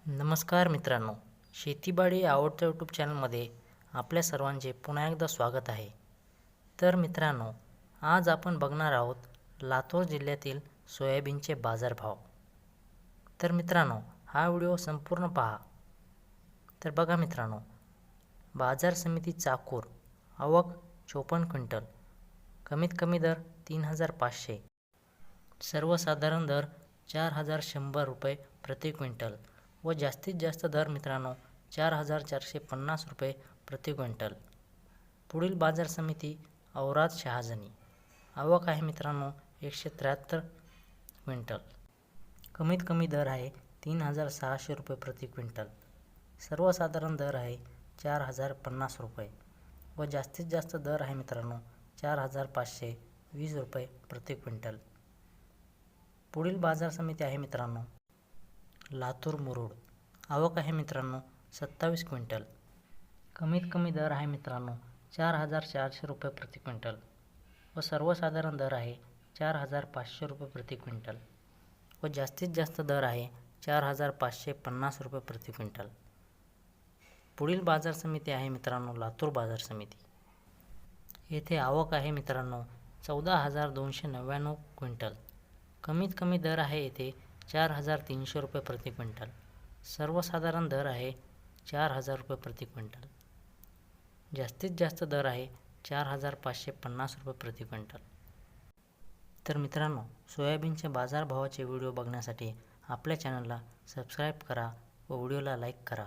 नमस्कार मित्रांनो, शेतीबाडी आवडत्या यूट्यूब चॅनलमध्ये आपल्या सर्वांचे पुन्हा एकदा स्वागत आहे. तर मित्रांनो, आज आपण बघणार आहोत लातूर जिल्ह्यातील सोयाबीनचे बाजारभाव. तर मित्रांनो, हा व्हिडिओ संपूर्ण पहा. तर बघा मित्रांनो, बाजार समिती चाकूर, आवक 54 क्विंटल, कमीत कमी दर 3,500, सर्वसाधारण दर 4,100 रुपये प्रति क्विंटल व जास्तीत जास्त दर मित्रांनो 4,450 रुपये प्रति क्विंटल. पुढील बाजार समिती औराद शहाजनी, आवक आहे मित्रांनो 173 क्विंटल, कमीत कमी दर आहे 3,600 रुपये प्रति क्विंटल, सर्वसाधारण दर आहे 4,050 रुपये व जास्तीत जास्त दर आहे मित्रांनो 4,520 रुपये प्रति क्विंटल. पुढील बाजार समिती आहे मित्रांनो लातूर मुरुड, आवक आहे मित्रांनो 27 क्विंटल, कमीत कमी दर आहे मित्रांनो 4,400 रुपये प्रति क्विंटल व सर्वसाधारण दर आहे 4,500 रुपये प्रति क्विंटल व जास्तीत जास्त दर आहे 4,550 रुपये प्रति क्विंटल. पुढील बाजार समिती आहे मित्रांनो लातूर बाजार समिती. येथे आवक आहे मित्रांनो 14,299 क्विंटल, कमीत कमी दर आहे येथे 4,300 रुपये प्रति क्विंटल, सर्वसाधारण दर आहे 4,000 रुपये प्रति क्विंटल, जास्तीत जास्त दर आहे 4,550 रुपये प्रति क्विंटल. तर मित्रांनो, सोयाबीनच्या बाजारभावाचे व्हिडिओ बघण्यासाठी आपल्या चॅनलला सबस्क्राईब करा व व्हिडिओला लाईक करा.